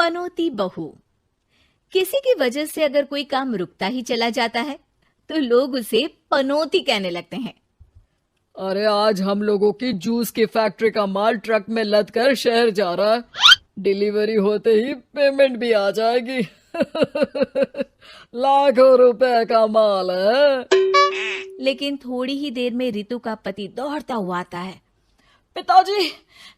पनौती बहू। किसी की वजह से अगर कोई काम रुकता ही चला जाता है तो लोग उसे पनौती कहने लगते हैं। अरे आज हम लोगों की जूस की फैक्ट्री का माल ट्रक में लद कर शहर जा रहा है। डिलीवरी होते ही पेमेंट भी आ जाएगी। लाखों रुपए का माल है। लेकिन थोड़ी ही देर में रितु का पति दौड़ता हुआ आता है। पिताजी,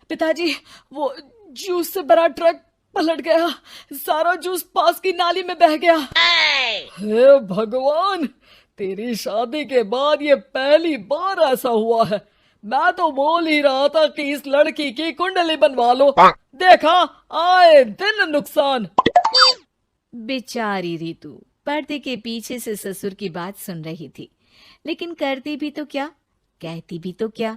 पिताजी, वो जूस से भरा ट्रक पलट गया। सारा जूस पास की नाली में बह गया। हे भगवान, तेरी शादी के बाद ये पहली बार ऐसा हुआ है। मैं तो बोल ही रहा था कि इस लड़की की कुंडली बनवा लो। देखा, आए दिन नुकसान। बेचारी रितु पर्दे के पीछे से ससुर की बात सुन रही थी, लेकिन करती भी तो क्या, कहती भी तो क्या।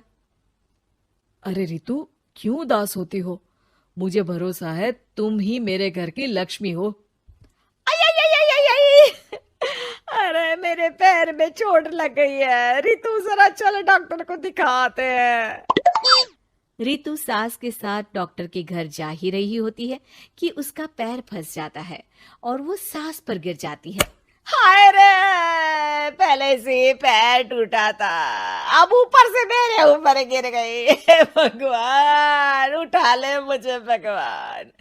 अरे रितु, क्यों उदास होती हो? मुझे भरोसा है तुम ही मेरे घर की लक्ष्मी हो। आई आई आई आई आई आई! अरे मेरे पैर में चोट लग गई है रितु, जरा चल डॉक्टर को दिखाते हैं। रितु सास के साथ डॉक्टर के घर जा ही रही होती है कि उसका पैर फंस जाता है और वो सास पर गिर जाती है। हाय रे, पहले से पैर टूटा था, अब ऊपर से मेरे ऊपर गिर गई। भगवान उठा ले मुझे, भगवान।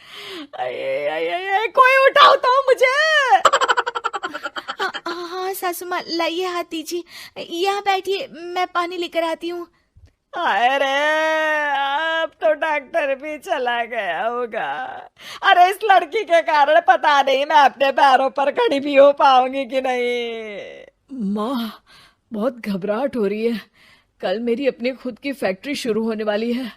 आये, आये, आये, कोई उठाओ तो मुझे। हाँ सासू माँ, लाइए हाथ दीजिए, यहाँ बैठिए, मैं पानी लेकर आती हूँ। अरे अब तो डॉक्टर भी चला गया होगा। अरे इस लड़की के कारण पता नहीं मैं अपने पैरों पर खड़ी भी हो पाऊंगी कि नहीं। माँ, बहुत घबराहट हो रही है। कल मेरी अपनी खुद की फैक्ट्री शुरू होने वाली है।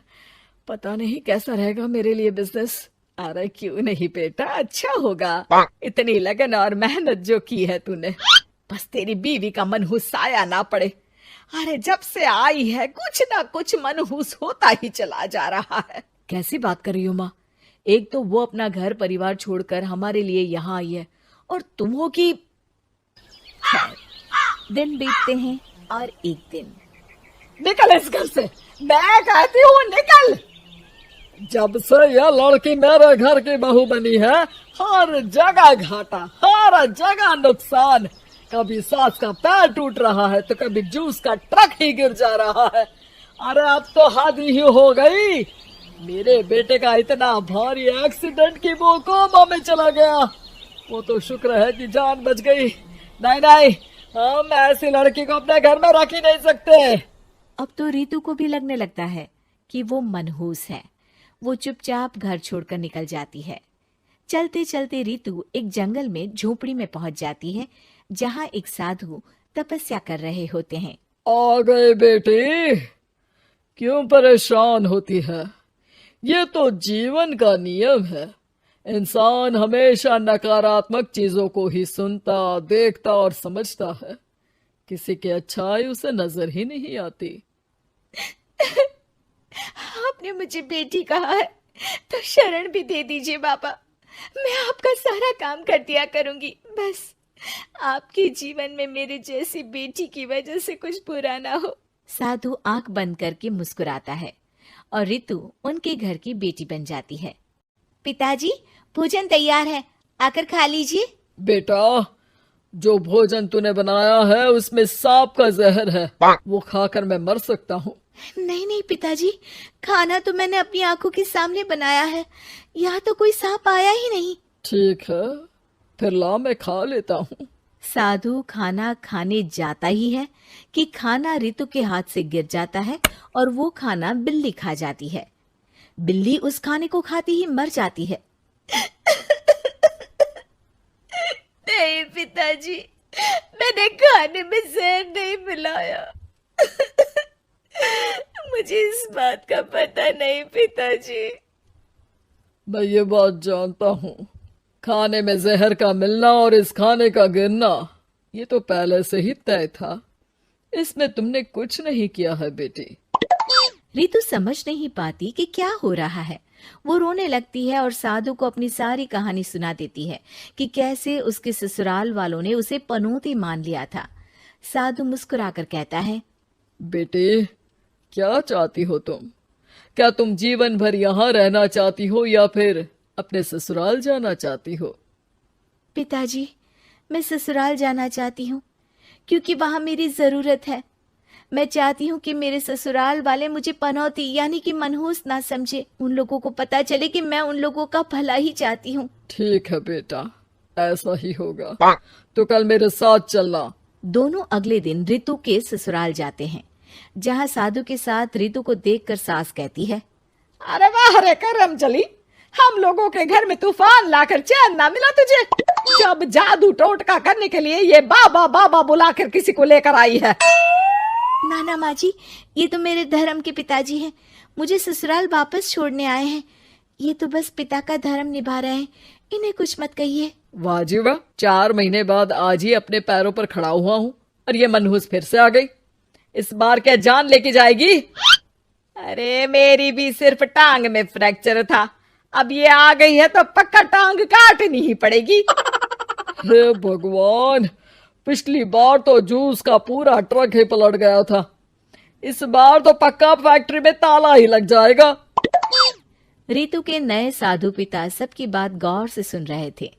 पता नहीं कैसा रहेगा मेरे लिए बिजनेस। अरे क्यों नहीं बेटा, अच्छा होगा। इतनी लगन और मेहनत जो की है तूने, बस तेरी बीवी का मनहूस साया ना पड़े। अरे जब से आई है कुछ ना कुछ मनहूस होता ही चला जा रहा है। कैसी बात कर रही हो माँ? एक तो वो अपना घर परिवार छोड़कर हमारे लिए यहाँ आई है, और तुम हो कि। दिन बीतते हैं और एक दिन। निकल इस घर से, मैं कहती हूँ निकल। जब से यह लड़की मेरे घर की बहू बनी है, हर जगह घाटा, हर जगह नुकसान। कभी सास का पैर टूट रहा है तो कभी जूस का ट्रक ही गिर जा रहा है। अरे अब तो हद ही हो गई। मेरे बेटे का इतना भारी एक्सीडेंट कि वो कोमा में चला गया। वो तो शुक्र है कि जान बच गई। नहीं नहीं, हम ऐसी लड़की को अपने घर में रख ही नहीं सकते। अब तो रितु को भी लगने लगता है कि वो मनहूस है। वो चुपचाप घर छोड़कर निकल जाती है। चलते चलते रितु एक जंगल में झोपड़ी में पहुंच जाती है, जहां एक साधु तपस्या कर रहे होते हैं। आ गए बेटी, क्यों परेशान होती है? ये तो जीवन का नियम है। इंसान हमेशा नकारात्मक चीजों को ही सुनता, देखता और समझता है। किसी की अच्छाई उसे नजर ही नहीं आती। आपने मुझे बेटी कहा है तो शरण भी दे दीजिए बाबा। मैं आपका सारा काम कर दिया करूंगी, बस आपके जीवन में मेरे जैसी बेटी की वजह से कुछ बुरा ना हो। साधु आंख बंद करके मुस्कुराता है और रितु उनके घर की बेटी बन जाती है। पिताजी, भोजन तैयार है, आकर खा लीजिए। बेटा, जो भोजन तूने बनाया है उसमें सांप का जहर है, वो खाकर मैं मर सकता हूँ। नहीं नहीं पिताजी, खाना तो मैंने अपनी आंखों के सामने बनाया है, यहाँ तो कोई सांप आया ही नहीं। ठीक है, फिर ला मैं खा लेता हूँ। साधु खाना खाने जाता ही है कि खाना रितु के हाथ से गिर जाता है और वो खाना बिल्ली खा जाती है। बिल्ली उस खाने को खाती ही मर जाती है। नहीं पिताजी, मैंने खाने में जहर नहीं मिलाया। मुझे इस बात का पता नहीं पिताजी। मैं ये बात जानता हूँ। खाने में जहर का मिलना और इस खाने का गिरना, ये तो पहले से ही तय था। इसमें तुमने कुछ नहीं किया है बेटी। रितु समझ नहीं पाती कि क्या हो रहा है। वो रोने लगती है और साधु को अपनी सारी कहानी सुना देती है कि कैसे उसके ससुराल वालों ने उसे पनौती मान लिया था। साधु मुस्कुराकर कहता है, बेटे, क्या चाहती हो तुम? क्या तुम जीवन भर यहाँ रहना चाहती हो या फिर अपने ससुराल जाना चाहती हो? पिताजी, मैं ससुराल जाना चाहती हूँ क्योंकि वहां मेरी जरूरत है। मैं चाहती हूँ कि मेरे ससुराल वाले मुझे पनौती यानी कि मनहूस ना समझे। उन लोगों को पता चले कि मैं उन लोगों का भला ही चाहती हूँ। ठीक है बेटा, ऐसा ही होगा। तो कल मेरे साथ चलना। दोनों अगले दिन रितु के ससुराल जाते हैं, जहाँ साधु के साथ रितु को देखकर सास कहती है, अरे वाह रे करम चली, हम लोगों के घर में तूफान लाकर चैन ना मिला तुझे। जब जादू टोटका करने के लिए ये बाबा बाबा बुलाकर किसी को लेकर आई है। नाना माँ जी, ये तो मेरे धर्म के पिताजी हैं, मुझे ससुराल वापस छोड़ने आए हैं। ये तो बस पिता का धर्म निभा रहे हैं, इन्हें कुछ मत कहिए। वाह जी वाह, 4 महीने बाद आज ही अपने पैरों पर खड़ा हुआ हूँ और ये मनहूस फिर से आ गई। इस बार क्या जान लेके जाएगी? अरे मेरी भी सिर्फ टांग में फ्रैक्चर था, अब ये आ गई है तो पक्का टांग काटनी ही पड़ेगी। हे भगवान, पिछली बार तो जूस का पूरा ट्रक ही पलट गया था, इस बार तो पक्का फैक्ट्री में ताला ही लग जाएगा। रितु के नए साधु पिता सबकी बात गौर से सुन रहे थे।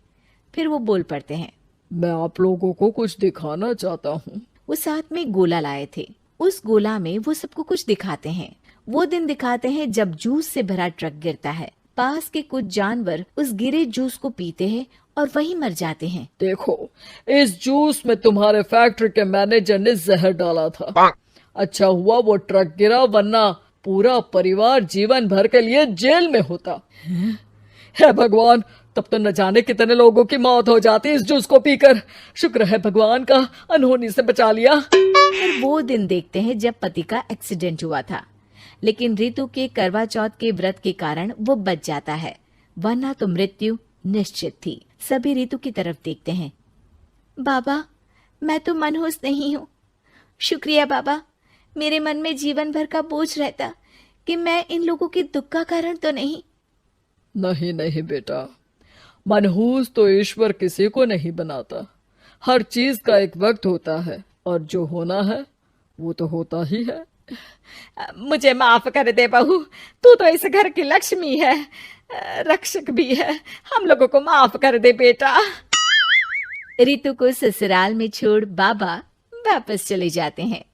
फिर वो बोल पड़ते हैं, मैं आप लोगों को कुछ दिखाना चाहता हूँ। वो साथ में गोला लाए थे। उस गोला में वो सबको कुछ दिखाते हैं। वो दिन दिखाते हैं जब जूस से भरा ट्रक गिरता है। पास के कुछ जानवर उस गिरे जूस को पीते हैं और वहीं मर जाते हैं। देखो, इस जूस में तुम्हारे फैक्ट्री के मैनेजर ने जहर डाला था। अच्छा हुआ वो ट्रक गिरा, वरना पूरा परिवार जीवन भर के लिए जेल में होता। हे भगवान, तब तो न जाने कितने लोगों की मौत हो जाती इस जूस को पीकर। शुक्र है भगवान का, अनहोनी से बचा लिया। फिर वो दिन देखते हैं जब पति का एक्सीडेंट हुआ था, लेकिन रितु के करवा चौथ के व्रत के कारण वो बच जाता है, वरना तो मृत्यु निश्चित थी। सभी रितु की तरफ देखते हैं। बाबा, मैं तो मनहूस नहीं हूँ। शुक्रिया बाबा, मेरे मन में जीवन भर का बोझ रहता कि मैं इन लोगों के दुख का कारण तो नहीं। नहीं नहीं बेटा, मनहूस तो ईश्वर किसी को नहीं बनाता। हर चीज का एक वक्त होता है और जो होना है वो तो होता ही है। मुझे माफ कर दे बहू, तू तो इस घर की लक्ष्मी है, रक्षक भी है। हम लोगों को माफ कर दे बेटा। रितु को ससुराल में छोड़ बाबा वापस चले जाते हैं।